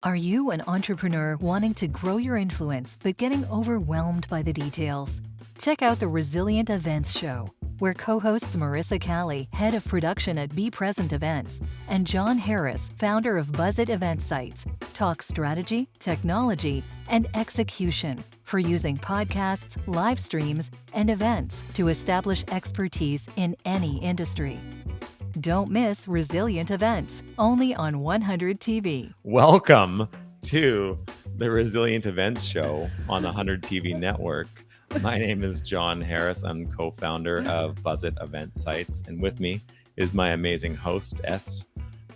Are you an entrepreneur wanting to grow your influence but getting overwhelmed by the details? Check out the Resilient Events Show, where co-hosts Marisa Calley, head of production at Be Present Events, and John Harris, founder of Buzzit Event Sites, talk strategy, technology, and execution for using podcasts, live streams, and events to establish expertise in any industry. Don't miss Resilient Events, only on 100 TV. Welcome to the Resilient Events Show on the 100 TV network. My name is Jon Harris. I'm co-founder of Buzzit Event Sites, and with me is my amazing host,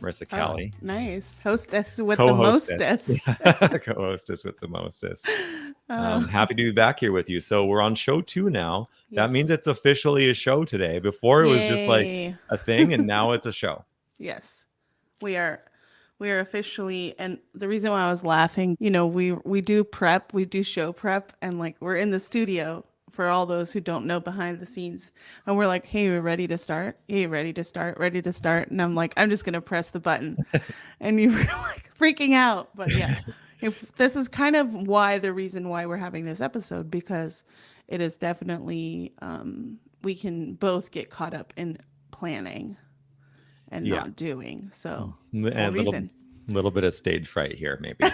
Marisa Calley. Oh, nice. Hostess with the mostess. Co-hostess with the mostess. Happy to be back here with you. So we're on show 2 now. Yes. That means it's officially a show today. Before it was just like a thing, and now it's a show. Yes, we are officially. And the reason why I was laughing, we do prep, we do show prep, and like we're in the studio for all those who don't know behind the scenes. And we're like, hey, we're ready to start. Hey, ready to start. And I'm like, I'm just going to press the button. And you were like freaking out. But yeah, this is kind of the reason why we're having this episode, because it is definitely, we can both get caught up in planning and not doing. So a little bit of stage fright here, maybe.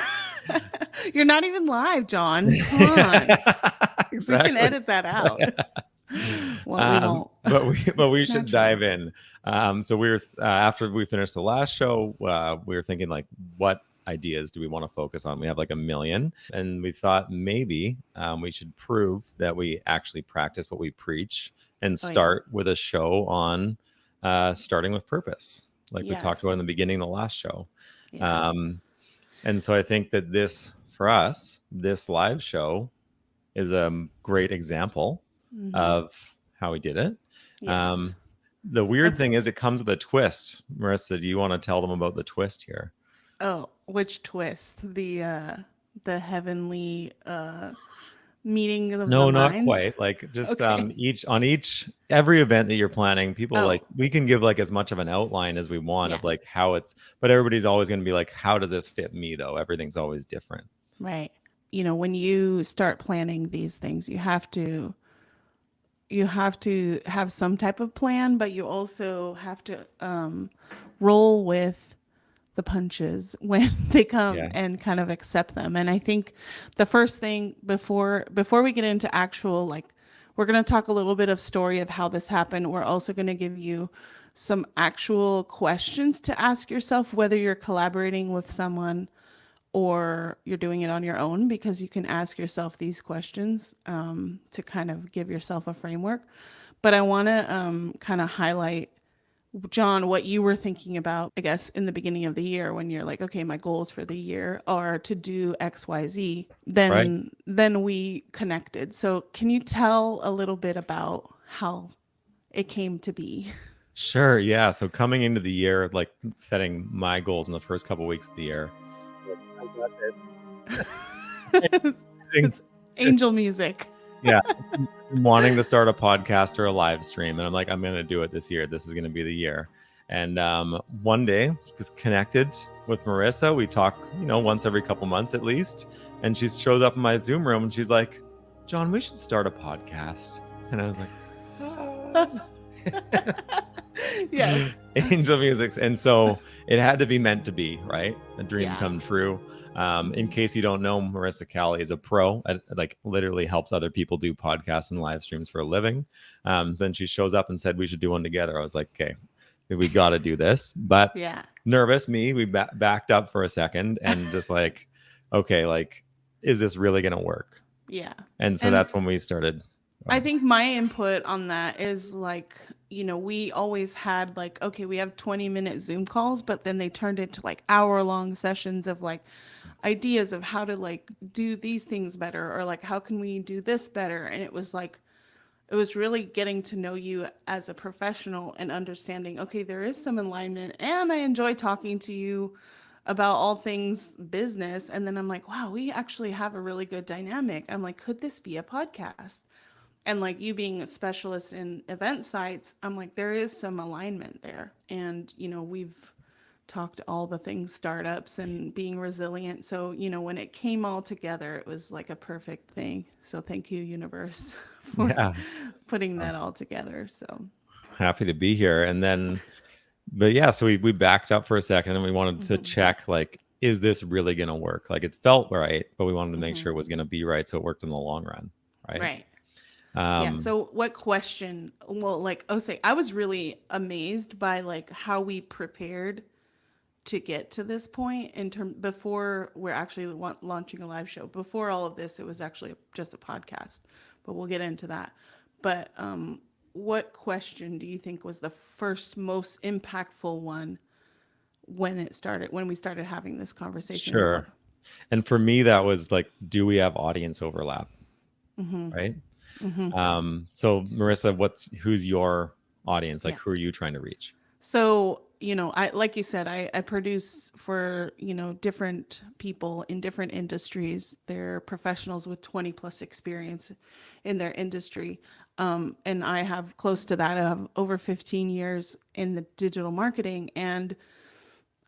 You're not even live, John. Come on. Exactly. We can edit that out. Well, we won't. But we should dive in. So we were after we finished the last show, we were thinking like, what ideas do we want to focus on? We have like 1 million, and we thought maybe we should prove that we actually practice what we preach and start with a show on starting with purpose, like we talked about in the beginning of the last show. Yeah. And so I think that this, for us, this live show is a great example of how we did it. Yes. The weird thing is it comes with a twist. Marisa, do you want to tell them about the twist here? Oh, which twist? The heavenly meeting of no, the not minds? Quite. Like just every event that you're planning, people like we can give like as much of an outline as we want of like how it's, but everybody's always going to be like, how does this fit me though? Everything's always different. Right. When you start planning these things, you have to have some type of plan, but you also have to roll with the punches when they come and kind of accept them. And I think the first thing before we get into actual, like, we're going to talk a little bit of story of how this happened. We're also going to give you some actual questions to ask yourself, whether you're collaborating with someone or you're doing it on your own, because you can ask yourself these questions to kind of give yourself a framework. But I want to kind of highlight, John, what you were thinking about, I guess, in the beginning of the year when you're like, okay, my goals for the year are to do X, Y, Z. Then we connected. So can you tell a little bit about how it came to be? Sure. Yeah. So coming into the year, like setting my goals in the first couple of weeks of the year. It's angel music. Yeah. Wanting to start a podcast or a live stream. And I'm like, I'm going to do it this year. This is going to be the year. And one day, just connected with Marisa. We talk, once every couple months at least. And she shows up in my Zoom room and she's like, John, we should start a podcast. And I was like, yes. Angel music. And so it had to be meant to be, right? A dream come true. In case you don't know, Marisa Calley is a pro at, like, literally helps other people do podcasts and live streams for a living. Then she shows up and said we should do one together. I was like, okay, we got to do this. But nervous we backed up for a second and just like, okay, like, is this really going to work? Yeah. And so that's when we started. I think my input on that is like, we always had like, okay, we have 20-minute Zoom calls, but then they turned into like hour-long sessions of like ideas of how to like do these things better, or like, how can we do this better? And it was really getting to know you as a professional and understanding, okay, there is some alignment and I enjoy talking to you about all things business. And then I'm like, wow, we actually have a really good dynamic. I'm like, could this be a podcast? And like, you being a specialist in event sites, I'm like, there is some alignment there. And, we've talked all the things startups and being resilient. So, when it came all together, it was like a perfect thing. So thank you, universe, for Yeah. putting that all together. So Happy to be here. And then, but yeah, so we backed up for a second and we wanted to check, like, is this really going to work? Like, it felt right, but we wanted to make sure it was going to be right, so it worked in the long run. Right. Yeah. So what question? Well, like, I was really amazed by like how we prepared to get to this point before we're actually launching a live show. Before all of this, it was actually just a podcast, but we'll get into that. But what question do you think was the first most impactful one when we started having this conversation? Sure. And for me, that was like, do we have audience overlap? Right. So Marisa, who's your audience? Like, who are you trying to reach? So, I, like you said, I produce for, different people in different industries. They're professionals with 20 plus experience in their industry. And I have close to that. I have over 15 years in the digital marketing. And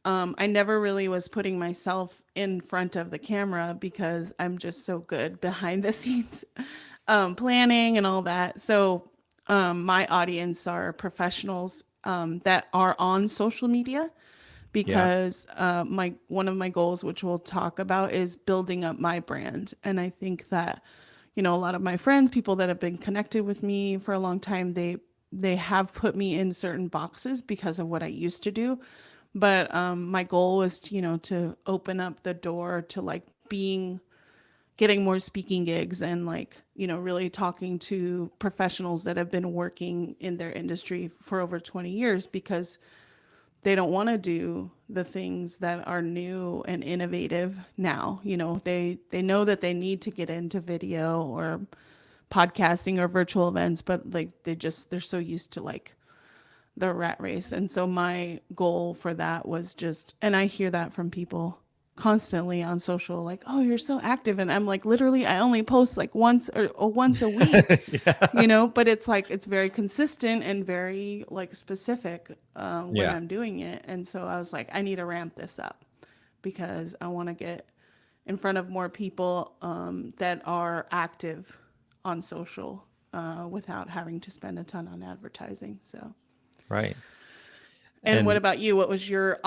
I never really was putting myself in front of the camera because I'm just so good behind the scenes, planning and all that. So my audience are professionals that are on social media because one of my goals, which we'll talk about, is building up my brand. And I think that, a lot of my friends, people that have been connected with me for a long time, they have put me in certain boxes because of what I used to do. But my goal was, to open up the door to like getting more speaking gigs and like, really talking to professionals that have been working in their industry for over 20 years because they don't want to do the things that are new and innovative now. They know that they need to get into video or podcasting or virtual events, but like they're so used to like the rat race. And so my goal for that was and I hear that from people constantly on social, like, oh, you're so active. And I'm like, literally, I only post like once or once a week, but it's like, it's very consistent and very like specific when I'm doing it. And so I was like, I need to ramp this up because I want to get in front of more people that are active on social without having to spend a ton on advertising. So. Right. And what about you? What was your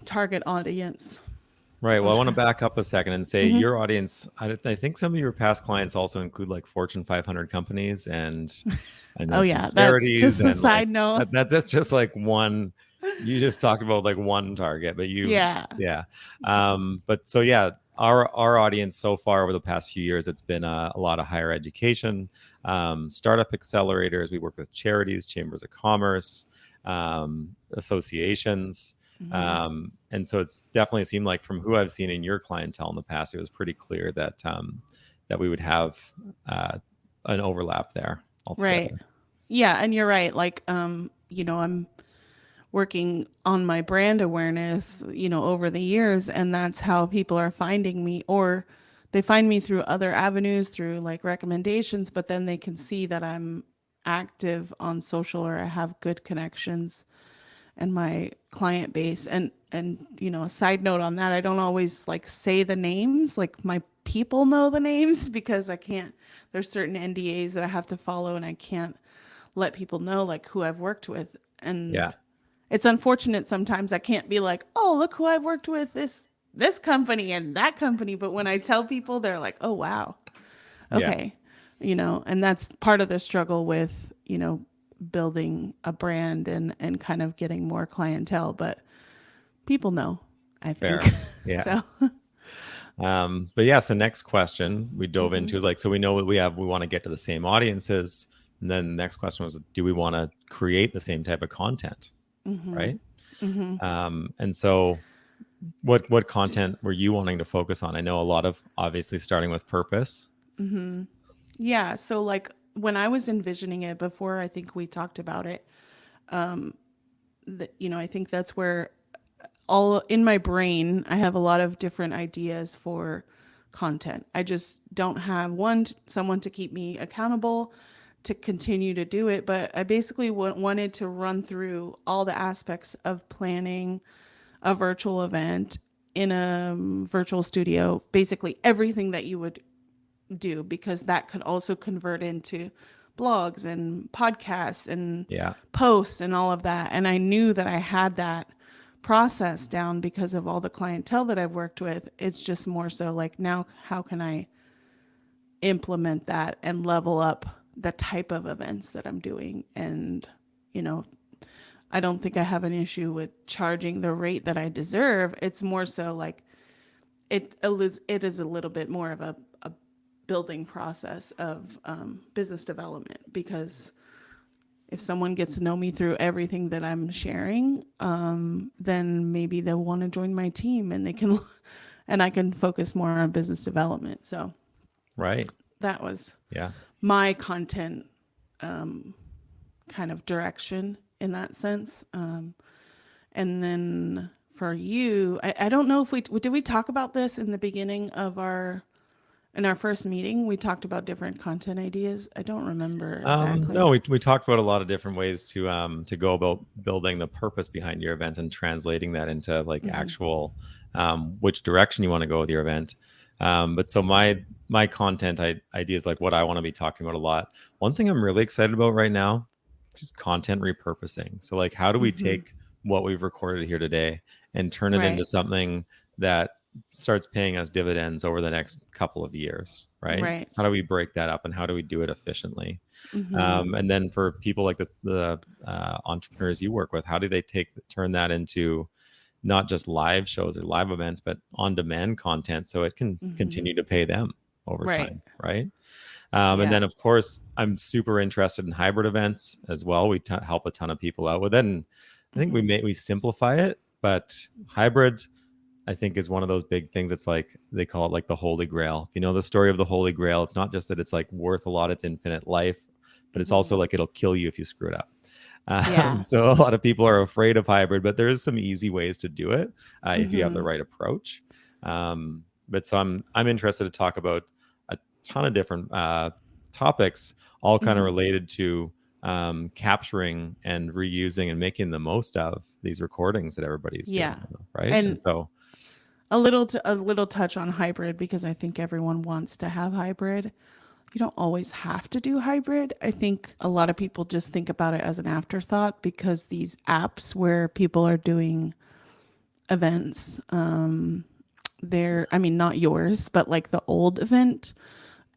target audience? Right. Well, I want to back up a second and say your audience, I think some of your past clients also include like Fortune 500 companies and I know some charities. That's just a side note. That's just like one. You just talked about like one target, but but so our audience so far over the past few years, it's been a lot of higher education, startup accelerators. We work with charities, chambers of commerce, associations. And so it's definitely seemed like from who I've seen in your clientele in the past, it was pretty clear that that we would have an overlap there altogether. Right. Yeah. And you're right. Like, I'm working on my brand awareness, over the years, and that's how people are finding me, or they find me through other avenues, through like recommendations, but then they can see that I'm active on social or I have good connections and my client base. And a side note on that, I don't always like say the names, like my people know the names because there's certain NDAs that I have to follow and I can't let people know like who I've worked with. And it's unfortunate sometimes I can't be like, oh, look who I've worked with, this company and that company. But when I tell people, they're like, oh, wow. Okay. And that's part of the struggle with, building a brand and kind of getting more clientele, but people know, I think. Fair. Yeah. So next question we dove into is like, so we know what we want to get to the same audiences. And then the next question was, do we want to create the same type of content? Right. And so what content were you wanting to focus on? I know a lot of obviously starting with purpose. Yeah. So like when I was envisioning it before, I think we talked about it. I think that's where all in my brain, I have a lot of different ideas for content. I just don't have someone to keep me accountable to continue to do it. But I basically wanted to run through all the aspects of planning, a virtual event in a virtual studio, basically everything that you would do, because that could also convert into blogs and podcasts and posts and all of that. And I knew that I had that process down because of all the clientele that I've worked with. It's just more so like, now how can I implement that and level up the type of events that I'm doing? And, you know, I don't think I have an issue with charging the rate that I deserve. It's more so like it is a little bit more of a building process of business development, because if someone gets to know me through everything that I'm sharing, then maybe they'll want to join my team, and they can, and I can focus more on business development. So that was my content kind of direction in that sense. And then for you, I don't know if did we talk about this in the beginning of in our first meeting? We talked about different content ideas. I don't remember exactly. No, we talked about a lot of different ways to go about building the purpose behind your event and translating that into like actual which direction you want to go with your event. But so my content ideas, like what I want to be talking about a lot. One thing I'm really excited about right now, just content repurposing. So like, how do we take what we've recorded here today and turn it into something that starts paying us dividends over the next couple of years, right? How do we break that up, and how do we do it efficiently? And then for people like the entrepreneurs you work with, how do they turn that into not just live shows or live events, but on-demand content so it can continue to pay them over time, right? And then, of course, I'm super interested in hybrid events as well. We help a ton of people out with it, and I think we simplify it, but hybrid, I think, is one of those big things. It's like they call it like the Holy Grail. If you know the story of the Holy Grail, it's not just that it's like worth a lot, it's infinite life, but it's also like it'll kill you if you screw it up. So a lot of people are afraid of hybrid, but there is some easy ways to do it if you have the right approach. But so I'm interested to talk about a ton of different topics, all kind of related to capturing and reusing and making the most of these recordings that everybody's doing, right? And so a little touch on hybrid, because I think everyone wants to have hybrid. You don't always have to do hybrid. I think a lot of people just think about it as an afterthought, because these apps where people are doing events, not yours, but like the old event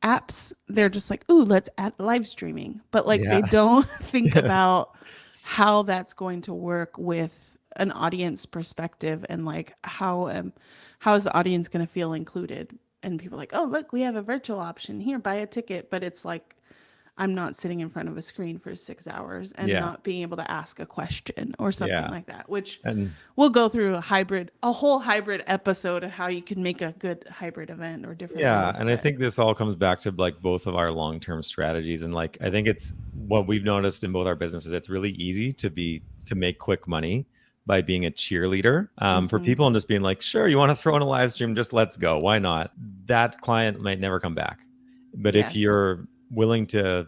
apps, they're just like, ooh, let's add live streaming. But like they don't think about how that's going to work with an audience perspective, and like how is the audience going to feel included? And people are like, oh, look, we have a virtual option here, buy a ticket. But it's like, I'm not sitting in front of a screen for 6 hours and not being able to ask a question or something like that, which we'll go through a whole hybrid episode of how you can make a good hybrid event or different ways. And I think this all comes back to like both of our long-term strategies. And like, I think it's what we've noticed in both our businesses. It's really easy to make quick money by being a cheerleader for people and just being like, sure, you want to throw in a live stream, just let's go. Why not? That client might never come back. But if you're willing to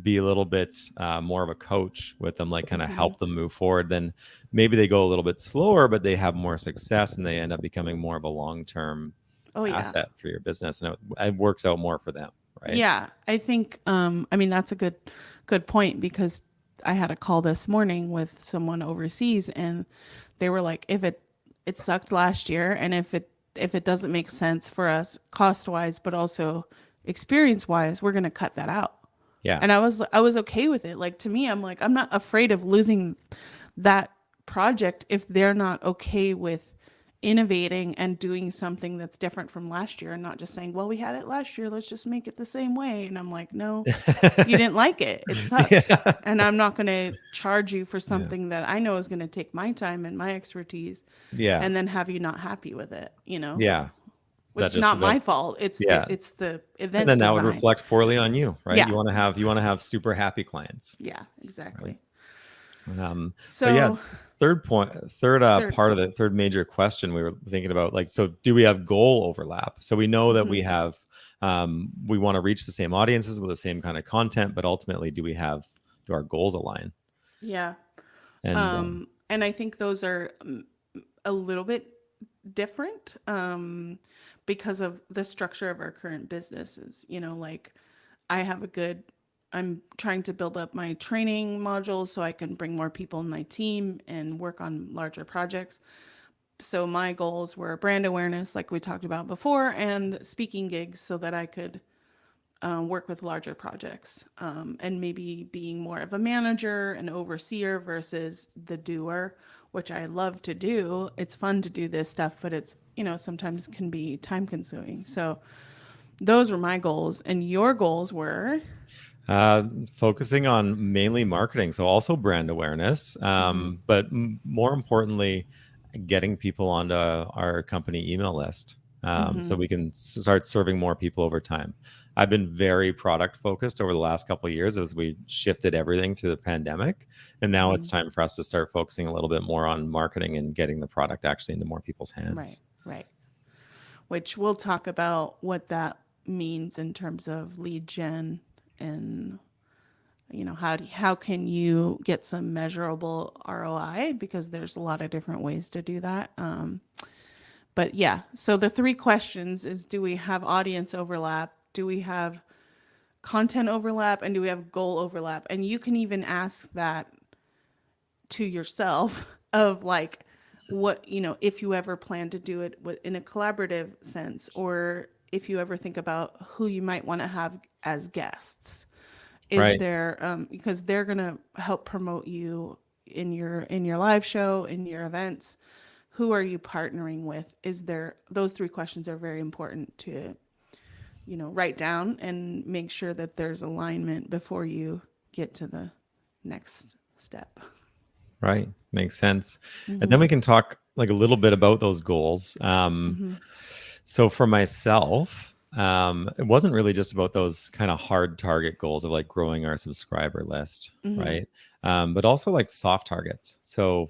be a little bit more of a coach with them, like kind of help them move forward, then maybe they go a little bit slower, but they have more success and they end up becoming more of a long-term asset for your business, and it works out more for them, right? Yeah, I think, that's a good point, because I had a call this morning with someone overseas, and they were like, if it sucked last year, and if it doesn't make sense for us cost-wise, but also experience-wise, we're going to cut that out. Yeah. And I was okay with it. Like, to me, I'm like, I'm not afraid of losing that project if they're not okay with innovating and doing something that's different from last year, and not just saying, well, we had it last year, let's just make it the same way. And I'm like, no, you didn't like it. It sucked. And I'm not going to charge you for something that I know is going to take my time and my expertise. And then have you not happy with it, Yeah. It's not my fault. It's the event. And then that would reflect poorly on you, right? You want to have super happy clients. Yeah, exactly. Third part of the third major question we were thinking about, like, so do we have goal overlap? So we know that we have, we want to reach the same audiences with the same kind of content, but ultimately do our goals align? Yeah. And I think those are a little bit different because of the structure of our current businesses. You know, like I have a good, I'm trying to build up my training modules so I can bring more people in my team and work on larger projects. So my goals were brand awareness, like we talked about before, and speaking gigs so that I could work with larger projects, and maybe being more of a manager and overseer versus the doer, which I love to do. It's fun to do this stuff, but it's, you know, sometimes can be time consuming. So those were my goals. And your goals were? Focusing on mainly marketing, so also brand awareness, Mm-hmm. but more importantly, getting people onto our company email list, so Mm-hmm. we can start serving more people over time. I've been very product focused over the last couple of years as we shifted everything to the pandemic, and now Mm-hmm. it's time for us to start focusing a little bit more on marketing and getting the product actually into more people's Right, hands. right. Which we'll talk about what that means in terms of lead gen and, you know, how can you get some measurable ROI, because there's a lot of different ways to do that. But yeah, so the three questions is, do we have audience overlap? Do we have content overlap? And do we have goal overlap? And you can even ask that to yourself of like, what, you know, if you ever plan to do it in a collaborative sense, or if you ever think about who you might want to have as guests. Is Right. there because they're going to help promote you in your live show, in your events. Who are you partnering with? Is there, those three questions are very important to, you know, write down and make sure that there's alignment before you get to the next step. Right. Makes sense. And then Mm-hmm. we can talk like a little bit about those goals. Mm-hmm. So for myself, it wasn't really just about those kind of hard target goals of like growing our subscriber list, Mm-hmm. right? But also like soft targets. So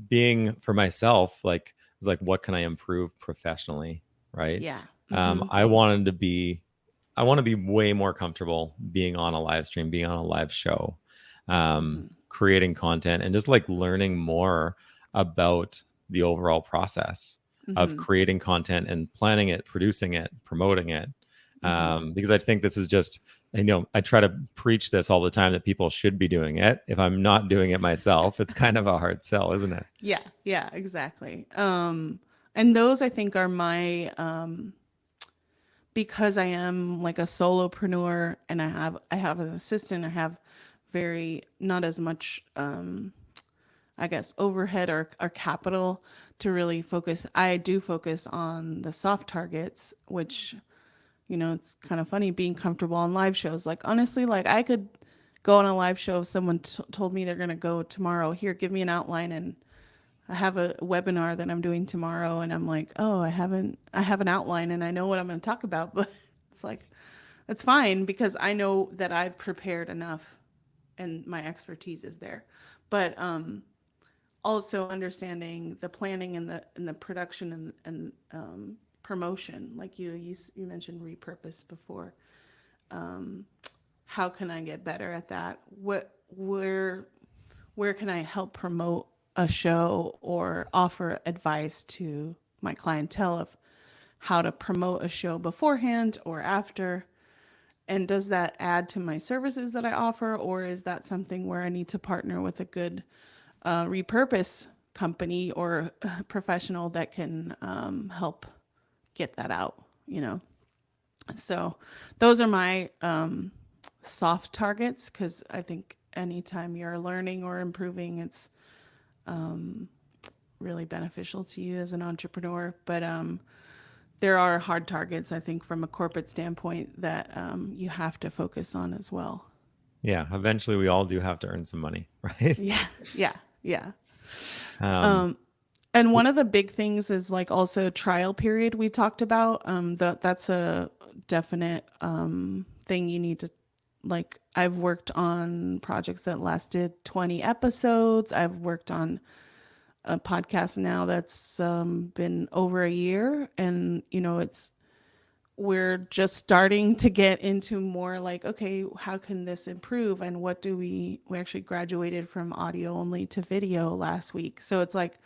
being for myself, like it's like what can I improve professionally, right? Yeah. Mm-hmm. I wanted to be, I want to be way more comfortable being on a live stream, being on a live show, Mm-hmm. creating content, and just like learning more about the overall process of Mm-hmm. creating content and planning it, producing it, promoting it. Mm-hmm. Because I think this is just, you know, I try to preach this all the time that people should be doing it. If I'm not doing it myself, it's kind of a hard sell, isn't it? Yeah. Yeah. Exactly. And those I think are my because I am like a solopreneur and I have an assistant, I have very not as much I guess overhead or capital to really focus. I do focus on the soft targets, which, you know, it's kind of funny being comfortable on live shows. Like honestly, like I could go on a live show if someone told me they're going to go tomorrow. Here, give me an outline, and I have a webinar that I'm doing tomorrow, and I'm like, oh, I have an outline and I know what I'm going to talk about, but it's like, it's fine because I know that I've prepared enough and my expertise is there. But also understanding the planning and the production and promotion, like you mentioned repurpose before. How can I get better at that? Where can I help promote a show or offer advice to my clientele of how to promote a show beforehand or after? And does that add to my services that I offer, or is that something where I need to partner with a good repurpose company or professional that can help get that out? You know, so those are my soft targets, because I think anytime you're learning or improving, it's really beneficial to you as an entrepreneur. But there are hard targets, I think, from a corporate standpoint that you have to focus on as well. Yeah. Eventually, we all do have to earn some money, right? Yeah, yeah, yeah. Um, And one of the big things is like also trial period we talked about. That's a definite thing you need to, like, I've worked on projects that lasted 20 episodes. I've worked on a podcast now that's been over a year, and you know, we're just starting to get into more like, okay, how can this improve, and what do we actually graduated from audio only to video last week. So it's like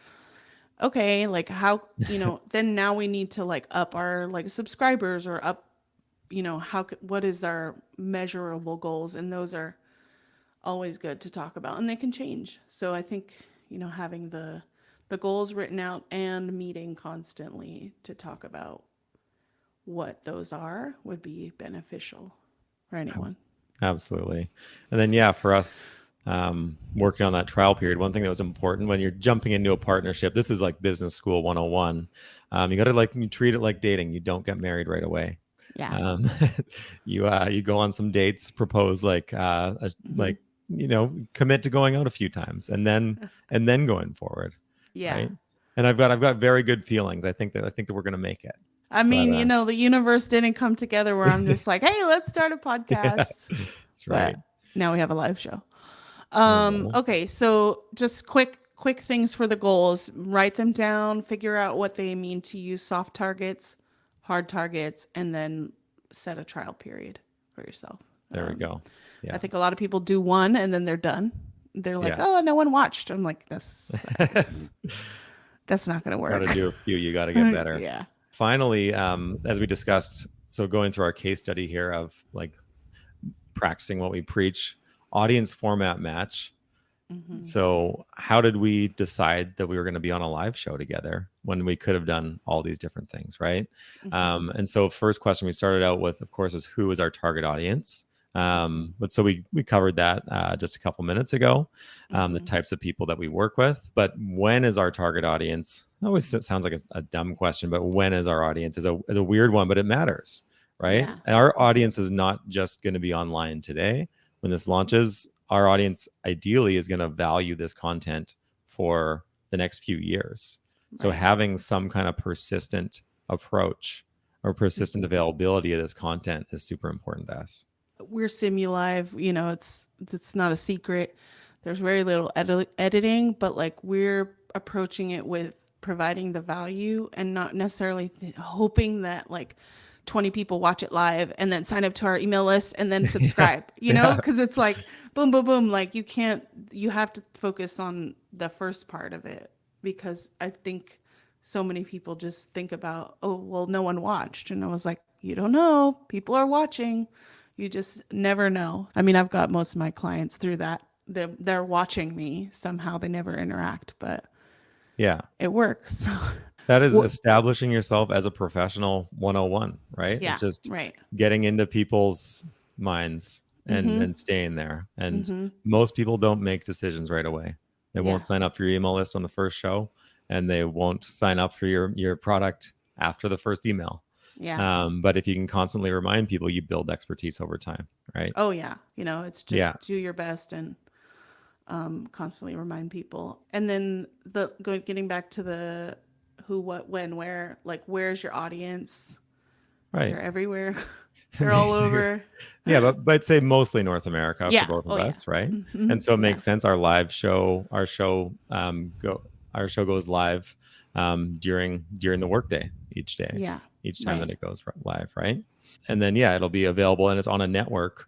okay, like how, then now we need to like up our like subscribers or up, what is our measurable goals? And those are always good to talk about, and they can change. So I think, having the goals written out and meeting constantly to talk about what those are would be beneficial for anyone. Absolutely. And then, yeah, for us, working on that trial period, one thing that was important when you're jumping into a partnership, this is like business school 101. You got to you treat it like dating. You don't get married right away. Yeah. You go on some dates, propose commit to going out a few times and then going forward. Yeah. Right. And I've got very good feelings. I think that we're going to make it. I mean, the universe didn't come together where I'm just like, hey, let's start a podcast. Yeah, that's right. But now we have a live show. Okay, so just quick things for the goals. Write them down, figure out what they mean to you, soft targets, hard targets, and then set a trial period for yourself. There we go. Yeah. I think a lot of people do one and then they're done. They're like, oh, no one watched. I'm like, that's not going to work. Got to do a few. You got to get better. Yeah. Finally, as we discussed, so going through our case study here of like practicing what we preach, audience format match. Mm-hmm. So how did we decide that we were going to be on a live show together when we could have done all these different things, right? Mm-hmm. And so first question we started out with, of course, is who is our target audience? But so we covered that just a couple minutes ago, the types of people that we work with. But when is our target audience? It always sounds like a dumb question, but when is our audience is a weird one, but it matters, right? Yeah. And our audience is not just going to be online today. When this launches, our audience ideally is going to value this content for the next few years. Right. So having some kind of persistent approach or persistent availability of this content is super important to us. We're Simulive, it's not a secret. There's very little editing, but like we're approaching it with providing the value and not necessarily hoping that like 20 people watch it live and then sign up to our email list and then subscribe, because it's like boom, boom, boom. Like you have to focus on the first part of it, because I think so many people just think about, oh, well, no one watched. And I was like, you don't know, people are watching. You just never know. I mean, I've got most of my clients through that. They're watching me somehow. They never interact, but yeah, it works. That is establishing yourself as a professional 101, right? Yeah, it's just right. Getting into people's minds and staying there. And most people don't make decisions right away. They won't sign up for your email list on the first show, and they won't sign up for your product after the first email. Yeah. But if you can constantly remind people, you build expertise over time, right? Oh yeah. It's just do your best and constantly remind people. And then getting back to the who, what, when, where, like where's your audience? Right. They're everywhere. They're all over. Yeah, but I'd say mostly North America for both of us, right? Mm-hmm. And so it makes sense. Our show goes live during the workday each day. Yeah. Each time that it goes live, right? And then it'll be available, and it's on a network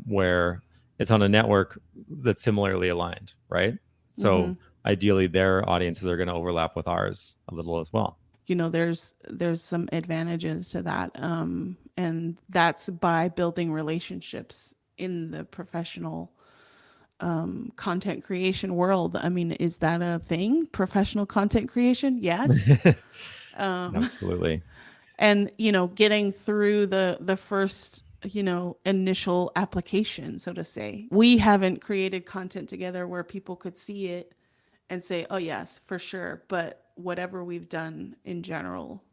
where it's on a network that's similarly aligned, right? So ideally, their audiences are going to overlap with ours a little as well. There's some advantages to that, and that's by building relationships in the professional content creation world. I mean, is that a thing? Professional content creation? Yes. Absolutely. And, getting through the first, initial application, so to say. We haven't created content together where people could see it and say, oh, yes, for sure. But whatever we've done in general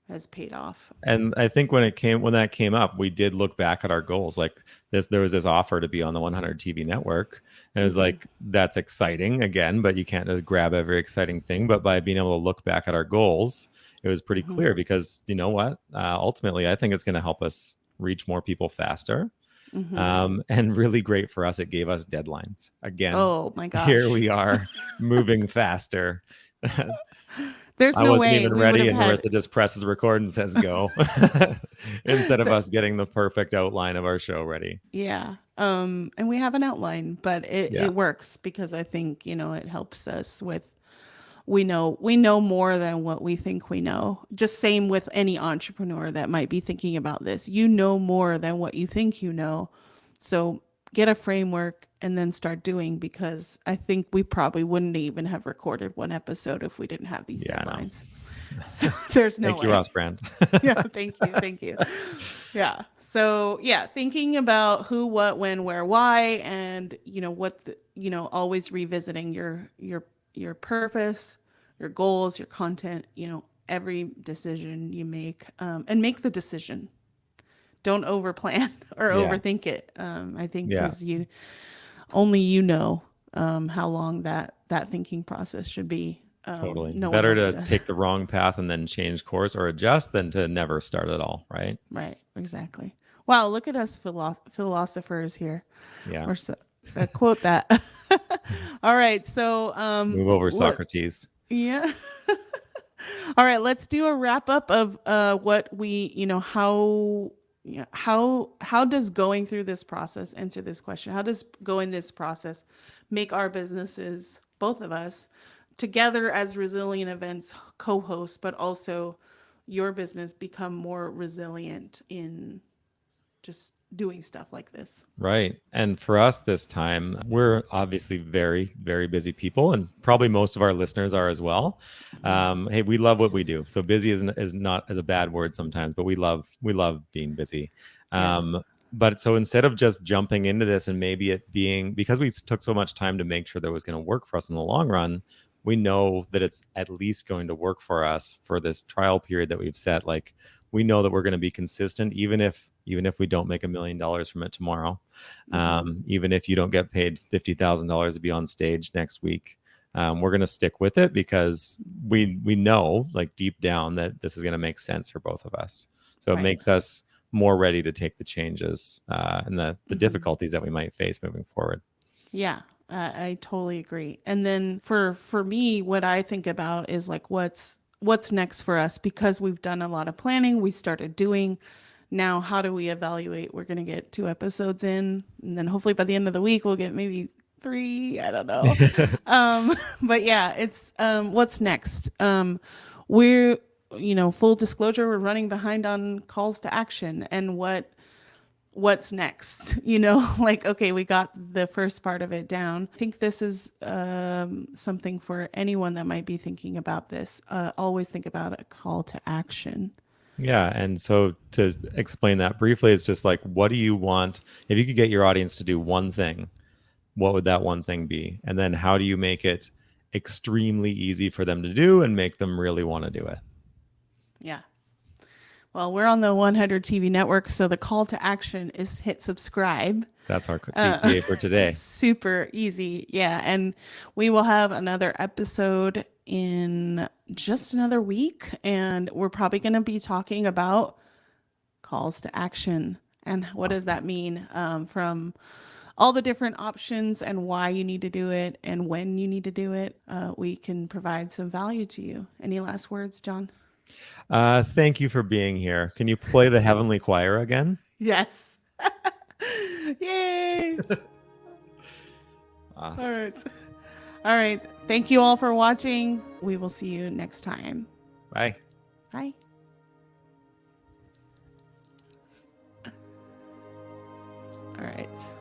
has paid off. And I think when that came up, we did look back at our goals. Like there was this offer to be on the 100 TV network. And it was like, that's exciting again, but you can't just grab every exciting thing. But by being able to look back at our goals, it was pretty clear, because you know what? Ultimately, I think it's going to help us reach more people faster. And really great for us. It gave us deadlines. Again, oh my gosh. Here we are moving faster. There's no way. I wasn't even ready, and Marisa just presses record and says go, instead of us getting the perfect outline of our show ready. Yeah. And we have an outline, but it works, because I think, it helps us with we know more than what we think we know. Just same with any entrepreneur that might be thinking about this. You know more than what you think you know. So get a framework and then start doing, because I think we probably wouldn't even have recorded one episode if we didn't have these deadlines. So there's no Thank you, way. Ross Brand. Yeah, thank you. Yeah. So yeah, thinking about who, what, when, where, why, and always revisiting your purpose, your goals, your content. Every decision you make, and make the decision. Don't overplan or overthink it. I think because only you know how long that thinking process should be. Totally. No Better one else to does. take the wrong path and then change course or adjust than to never start at all, right? Right. Exactly. Wow. Look at us philosophers here. Yeah. Or so, quote that. All right. So move over, Socrates. Yeah. All right. Let's do a wrap up of what we, how does going through this process answer this question? How does going this process make our businesses, both of us, together as Resilient Events co-hosts, but also your business become more resilient in just doing stuff like this? Right. And for us this time, we're obviously very, very busy people, and probably most of our listeners are as well. Hey, we love what we do. So busy is not as a bad word sometimes, but we love being busy. Yes. But so instead of just jumping into this and maybe it being, because we took so much time to make sure that it was going to work for us in the long run, we know that it's at least going to work for us for this trial period that we've set. Like, we know that we're going to be consistent, even if we don't make $1 million from it tomorrow, even if you don't get paid $50,000 to be on stage next week, we're going to stick with it because we know, like, deep down, that this is going to make sense for both of us. So it makes us more ready to take the changes and the difficulties that we might face moving forward. Yeah. I totally agree. And then for me, what I think about is like, what's next for us? Because we've done a lot of planning, we started doing. Now, how do we evaluate? We're going to get 2 episodes in, and then hopefully by the end of the week, we'll get maybe 3. I don't know. But yeah, it's what's next. We're, full disclosure, we're running behind on calls to action, and what's next. Like, okay, we got the first part of it down. I think this is something for anyone that might be thinking about this. Always think about a call to action. Yeah. And so to explain that briefly, it's just like, what do you want? If you could get your audience to do one thing, what would that one thing be? And then how do you make it extremely easy for them to do and make them really want to do it? Yeah. Well, we're on the 100 TV network, so the call to action is hit subscribe. That's our CTA for today. Super easy. Yeah. And we will have another episode in just another week. And we're probably going to be talking about calls to action and what does that mean, from all the different options and why you need to do it and when you need to do it. We can provide some value to you. Any last words, John? Thank you for being here. Can you play the Heavenly Choir again? Yes. Yay. Awesome. All right. Thank you all for watching. We will see you next time. Bye. Bye. All right.